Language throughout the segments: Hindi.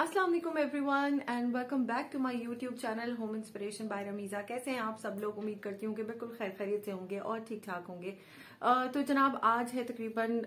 अस्सलाम वालेकुम everyone and welcome back to my YouTube channel Home Inspiration by Ramiza. कैसे हैं आप सब लोग? उम्मीद करती हूँ कि बिल्कुल खैर खैरियत से होंगे और ठीक ठाक होंगे। तो जनाब आज है तकरीबन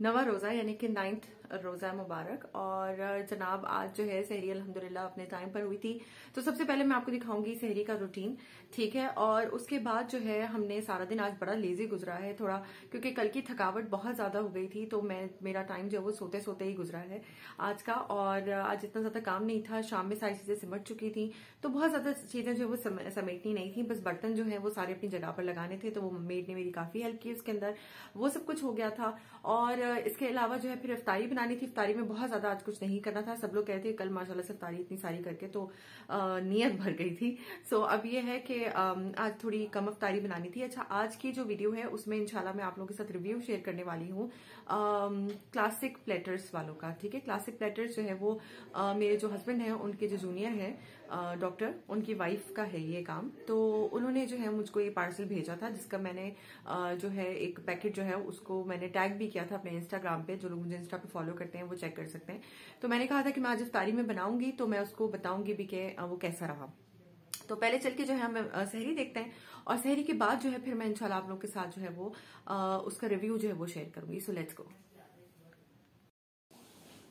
नवा रोजा यानी कि 9th रोजा मुबारक। और जनाब आज जो है सहरी अल्हम्दुलिल्लाह अपने टाइम पर हुई थी। तो सबसे पहले मैं आपको दिखाऊंगी सहरी का रूटीन, ठीक है। और उसके बाद जो है हमने सारा दिन आज बड़ा लेजी गुजरा है थोड़ा, क्योंकि कल की थकावट बहुत ज्यादा हो गई थी। तो मेरा टाइम जो है वो सोते सोते ही गुजरा है आज का। और आज इतना ज्यादा काम नहीं था, शाम में सारी चीजें सिमट चुकी थी, तो बहुत ज्यादा चीजें जो है वो समेटनी नहीं थी। बस बर्तन जो है वो सारे अपनी जगह पर लगाने थे, तो वो मेड ने मेरी काफी हेल्प की उसके अंदर, वो सब कुछ हो गया था। और इसके अलावा जो है फिर इफ्तारी बनानी थी। इफ्तारी में बहुत ज्यादा आज कुछ नहीं करना था। सब लोग कहते हैं कल माशाल्लाह से इफ्तारी इतनी सारी करके तो नीयत भर गई थी। सो अब ये है कि आज थोड़ी कम इफ्तारी बनानी थी। अच्छा, आज की जो वीडियो है उसमें इंशाल्लाह मैं आप लोगों के साथ रिव्यू शेयर करने वाली हूँ क्लासिक प्लेटर्स वालों का, ठीक है। क्लासिक प्लेटर्स जो है वो मेरे जो हस्बैंड है उनके जो जूनियर है डॉक्टर, उनकी वाइफ का है ये काम। तो उन्होंने जो है मुझको ये पार्सल भेजा था, जिसका मैंने जो है एक पैकेट जो है उसको मैंने टैग भी किया था अपने इंस्टाग्राम पे। जो लोग मुझे इंस्टा पे फॉलो करते हैं वो चेक कर सकते हैं। तो मैंने कहा था कि मैं आज इफ्तारी में बनाऊंगी तो मैं उसको बताऊंगी भी कि वो कैसा रहा। तो पहले चल के जो है हम सहरी देखते हैं, और सहरी के बाद जो है फिर मैं इंशाल्लाह आप लोग के साथ जो है वो उसका रिव्यू जो है वो शेयर करूंगी। So let's go.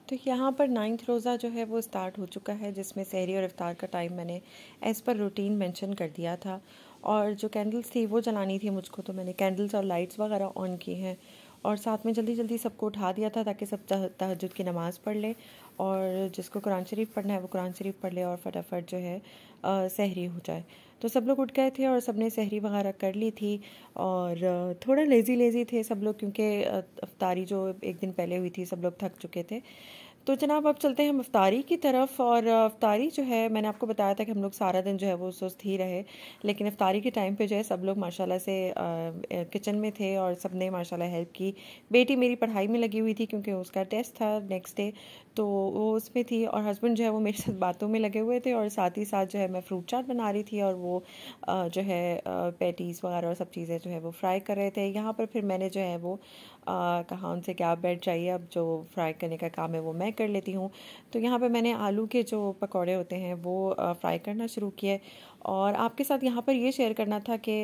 तो यहाँ पर 9th रोज़ा जो है वो स्टार्ट हो चुका है, जिसमें सहरी और इफ्तार का टाइम मैंने एज़ पर रूटीन मेंशन कर दिया था। और जो कैंडल्स थी वो जलानी थी मुझको, तो मैंने कैंडल्स और लाइट्स वगैरह ऑन की हैं। और साथ में जल्दी जल्दी सबको उठा दिया था ताकि सब तहज्जुद की नमाज़ पढ़ ले, और जिसको कुरान शरीफ पढ़ना है वो कुरान शरीफ पढ़ ले और फटाफट जो है सहरी हो जाए। तो सब लोग उठ गए थे और सब ने सहरी वगैरह कर ली थी। और थोड़ा लेज़ी थे सब लोग, क्योंकि इफ्तारी जो एक दिन पहले हुई थी सब लोग थक चुके थे। तो जनाब अब चलते हैं हम इफ्तारी की तरफ। और इफ्तारी जो है मैंने आपको बताया था कि हम लोग सारा दिन जो है वो सुस्त ही रहे, लेकिन इफ्तारी के टाइम पे जो है सब लोग माशाल्लाह से किचन में थे और सब ने माशाल्लाह हेल्प की। बेटी मेरी पढ़ाई में लगी हुई थी क्योंकि उसका टेस्ट था नेक्स्ट डे, तो वो उसमें थी। और हस्बैंड जो है वो मेरे साथ बातों में लगे हुए थे, और साथ ही साथ जो है मैं फ्रूट चाट बना रही थी, और वो जो है पैटीज़ वगैरह और सब चीज़ें जो है वो फ्राई कर रहे थे। यहाँ पर फिर मैंने जो है वो कहा उनसे क्या ब्रेड चाहिए, अब जो फ्राई करने का काम है वो मैं कर लेती हूँ। तो यहाँ पे मैंने आलू के जो पकौड़े होते हैं वो फ्राई करना शुरू किए। और आपके साथ यहाँ पर ये शेयर करना था कि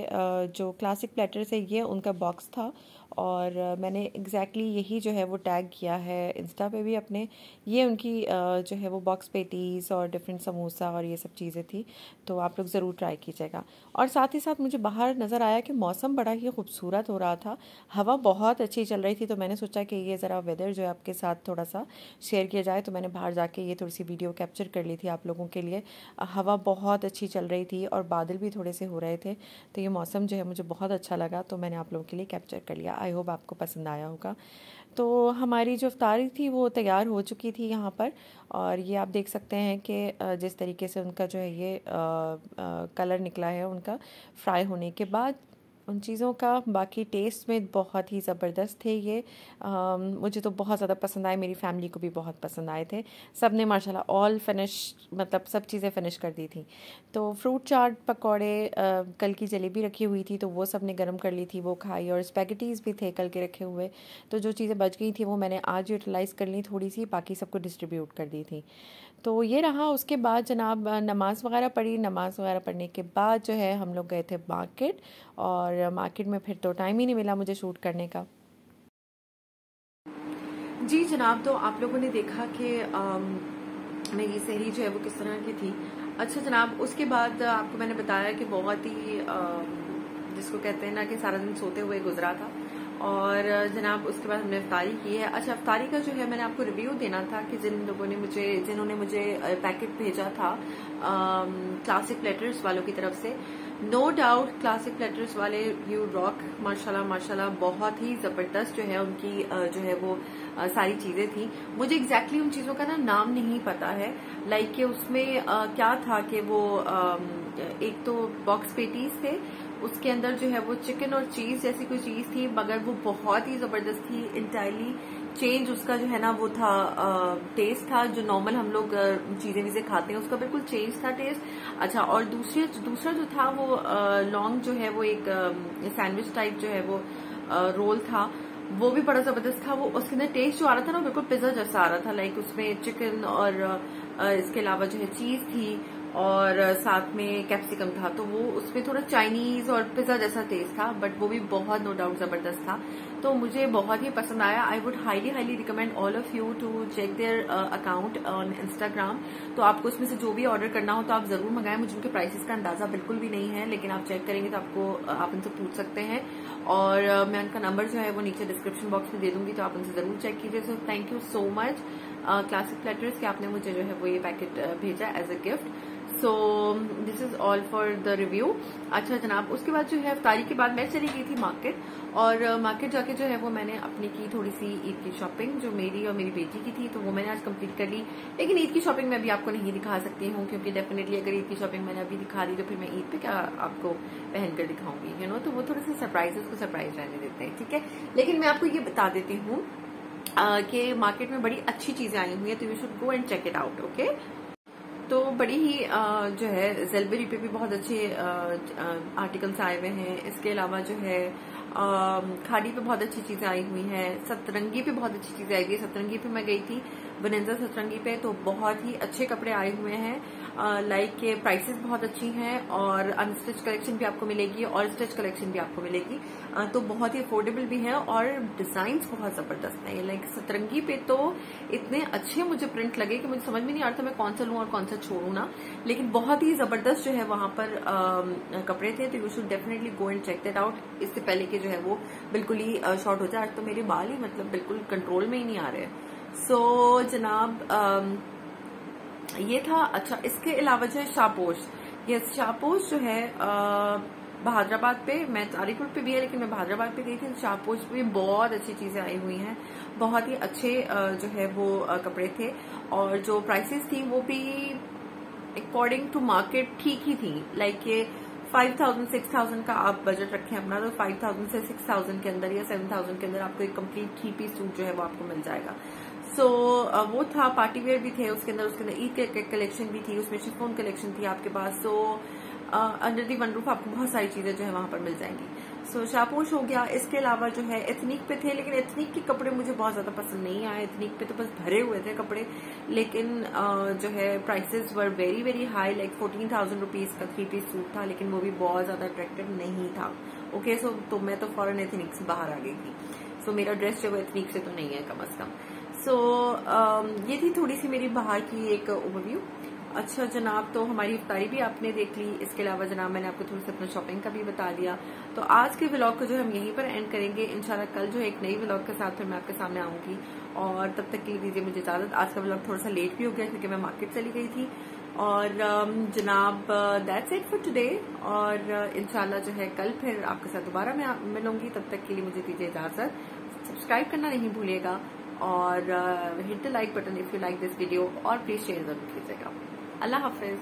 जो क्लासिक प्लेटर्स है ये उनका बॉक्स था, और मैंने एग्जैक्टली यही जो है वो टैग किया है इंस्टा पे भी अपने। ये उनकी जो है वो बॉक्स पेटीज़ और डिफरेंट समोसा और ये सब चीज़ें थी, तो आप लोग ज़रूर ट्राई कीजिएगा। और साथ ही साथ मुझे बाहर नज़र आया कि मौसम बड़ा ही खूबसूरत हो रहा था, हवा बहुत अच्छी चल रही थी। तो मैंने सोचा कि ये ज़रा वेदर जो है आपके साथ थोड़ा सा शेयर किया जाए। तो मैंने बाहर जाके ये थोड़ी सी वीडियो कैप्चर कर ली थी आप लोगों के लिए। हवा बहुत अच्छी चल रही थी और बादल भी थोड़े से हो रहे थे, तो ये मौसम जो है मुझे बहुत अच्छा लगा, तो मैंने आप लोगों के लिए कैप्चर कर लिया। आई होप आपको पसंद आया होगा। तो हमारी जो इफ्तारी थी वो तैयार हो चुकी थी यहाँ पर, और ये आप देख सकते हैं कि जिस तरीके से उनका जो है ये कलर निकला है उनका फ्राई होने के बाद उन चीज़ों का। बाकी टेस्ट में बहुत ही ज़बरदस्त थे ये। मुझे तो बहुत ज़्यादा पसंद आए, मेरी फैमिली को भी बहुत पसंद आए थे। सब ने माशाल्लाह ऑल फिनिश, मतलब सब चीज़ें फ़िनिश कर दी थी। तो फ्रूट चाट, पकौड़े, कल की जलेबी रखी हुई थी तो वो सब ने गर्म कर ली थी, वो खाई। और स्पैगेटीज़ भी थे कल के रखे हुए, तो जो चीज़ें बच गई थी वो मैंने आज यूटिलाइज़ कर ली थोड़ी सी, बाकी सबको डिस्ट्रीब्यूट कर दी थी। तो ये रहा। उसके बाद जनाब नमाज़ वगैरह पढ़ी। नमाज़ वगैरह पढ़ने के बाद जो है हम लोग गए थे मार्केट, और मार्केट में फिर तो टाइम ही नहीं मिला मुझे शूट करने का। जी जनाब, तो आप लोगों ने देखा कि मेरी सहरी जो है वो किस तरह की थी। अच्छा जनाब, उसके बाद आपको मैंने बताया कि बहुत ही जिसको कहते हैं ना कि सारा दिन सोते हुए गुजरा था। और जनाब उसके बाद हमने इफ्तारी की है। अच्छा, इफ्तारी का जो है मैंने आपको रिव्यू देना था कि जिन्होंने मुझे पैकेट भेजा था क्लासिक प्लेटर्स वालों की तरफ से। नो डाउट क्लासिक प्लेटर्स वाले यू रॉक, माशाल्लाह माशाल्लाह, बहुत ही जबरदस्त जो है उनकी जो है वो सारी चीजें थी। मुझे एग्जैक्टली उन चीजों का ना नाम नहीं पता है, लाइक कि उसमें क्या था कि वो एक तो बॉक्स पेटीज थे, उसके अंदर जो है वो चिकन और चीज जैसी कोई चीज थी, मगर वो बहुत ही जबरदस्त थी। इंटायरली चेंज उसका जो है ना वो था, टेस्ट था। जो नॉर्मल हम लोग चीजें खाते हैं उसका बिल्कुल चेंज था टेस्ट। अच्छा, और दूसरा जो था वो लॉन्ग जो है वो एक सैंडविच टाइप जो है वो रोल था, वो भी बड़ा जबरदस्त था। वो उसके अंदर टेस्ट जो आ रहा था ना बिल्कुल पिज्जा जैसा आ रहा था। लाइक उसमें चिकन और इसके अलावा जो है चीज थी और साथ में कैप्सिकम था, तो वो उसमें थोड़ा चाइनीज और पिज्जा जैसा टेस्ट था, बट वो भी बहुत नो डाउट जबरदस्त था। तो मुझे बहुत ही पसंद आया। I would highly recommend all of you to check their account on Instagram. तो आपको उसमें से जो भी ऑर्डर करना हो तो आप जरूर मंगाएं। मुझे उनके प्राइसेस का अंदाजा बिल्कुल भी नहीं है, लेकिन आप चेक करेंगे तो आपको आप उनसे पूछ सकते हैं। और मैं उनका नंबर जो है वो नीचे डिस्क्रिप्शन बॉक्स में दे दूंगी, तो आप उनसे जरूर चेक कीजिए। So thank you so much classic platters कि आपने मुझे जो है वो ये पैकेट भेजा as a gift. So this is all for the review. अच्छा जनाब, उसके बाद जो है इफ्तारी के बाद मैं चली गई थी मार्केट, और मार्केट जाके जो है वो मैंने अपनी की थोड़ी सी ईद की शॉपिंग, जो मेरी और मेरी बेटी की थी, तो वो मैंने आज कंप्लीट कर ली। लेकिन ईद की शॉपिंग मैं अभी आपको नहीं दिखा सकती हूँ, क्योंकि डेफिनेटली अगर ईद की शॉपिंग मैंने अभी दिखा दी तो फिर मैं ईद पे क्या आपको पहन कर दिखाऊंगी, यू नो। तो वो थोड़े से सरप्राइजेस को सरप्राइज रहने देते हैं, ठीक है। लेकिन मैं आपको ये बता देती हूँ कि मार्केट में बड़ी अच्छी चीजें आई हुई है, तो you should go and check it out, okay. तो बड़ी ही जो है ज़ेलबेरी पे भी बहुत अच्छे आर्टिकल्स आए हुए हैं। इसके अलावा जो है खाड़ी पे बहुत अच्छी चीजें आई हुई हैं। सतरंगी पे बहुत अच्छी चीजें आई हुई है। सतरंगी पे मैं गई थी, बनंजा सतरंगी पे, तो बहुत ही अच्छे कपड़े आए हुए हैं। लाइक के प्राइसेस बहुत अच्छी हैं, और अनस्टिच कलेक्शन भी आपको मिलेगी और स्टिच कलेक्शन भी आपको मिलेगी। तो बहुत ही अफोर्डेबल भी है, और डिजाइन बहुत जबरदस्त है। लाइक सतरंगी पे तो इतने अच्छे मुझे प्रिंट लगे कि मुझे समझ में नहीं आ रहा था मैं कौन सा लूं और कौन सा छोड़ू ना। लेकिन बहुत ही जबरदस्त जो है वहां पर कपड़े थे, तो you should definitely go and check that out. इससे पहले कि जो है वो बिल्कुल ही शॉर्ट हो जाए। आज तो मेरे बाल ही मतलब बिल्कुल कंट्रोल में ही नहीं आ रहे। सो जनाब ये था। अच्छा, इसके अलावा जो है शापोश, ये शापोश जो है बहादुराबाद पे, मैं तारीकुल पे भी है लेकिन मैं बहादुराबाद पे गई थी। शापोश पे बहुत अच्छी चीजें आई हुई हैं, बहुत ही अच्छे जो है वो कपड़े थे, और जो प्राइसेस थी वो भी अकॉर्डिंग टू मार्केट ठीक ही थी। लाइक ये 5000 6000 का आप बजट रखें अपना, तो 5000 से 6000 के अंदर या 7000 के अंदर आपको एक कंप्लीट 3 पीस सूट जो है वो आपको मिल जाएगा। सो वो था। पार्टी वेयर भी थे उसके अंदर ईद के कलेक्शन भी थी, उसमें शिफॉन कलेक्शन थी आपके पास। So under the one roof आपको बहुत सारी चीजें जो है वहां पर मिल जाएंगी। सो शापोश हो गया। इसके अलावा जो है एथनिक पे थे, लेकिन एथनिक के कपड़े मुझे बहुत ज्यादा पसंद नहीं आए। एथनिक पे तो बस भरे हुए थे कपड़े, लेकिन जो है prices were very high. Like 14,000 rupees का 3 पीस सूट था, लेकिन वो भी बहुत ज्यादा अट्रैक्टिव नहीं था। ओके, सो तो मैं तो फॉरन एथनिक से बाहर आ गई थी। सो मेरा ड्रेस जो है एथनिक से तो नहीं है कम अज कम। सो ये थी थोड़ी सी मेरी बाहर की एक ओवरव्यू। अच्छा जनाब, तो हमारी इफ्तारी भी आपने देख ली। इसके अलावा जनाब मैंने आपको थोड़ी सी अपना शॉपिंग का भी बता दिया। तो आज के व्लॉग को जो हम यहीं पर एंड करेंगे। इंशाल्लाह कल जो है एक नई व्लॉग के साथ फिर मैं आपके सामने आऊंगी, और तब तक के लिए दीजिए मुझे इजाजत। आज का व्लॉग थोड़ा सा लेट भी हो गया क्योंकि मैं मार्केट चली गई थी। और जनाब दैट्स इट फॉर टुडे, और इंशाल्लाह जो है कल फिर आपके साथ दोबारा मैं मिलूंगी। तब तक के लिए मुझे दीजिए इजाजत। सब्सक्राइब करना नहीं भूलिएगा, और hit the like button if you like this video, और प्लीज शेयर जरूर कीजिएगा। अल्लाह हाफिज।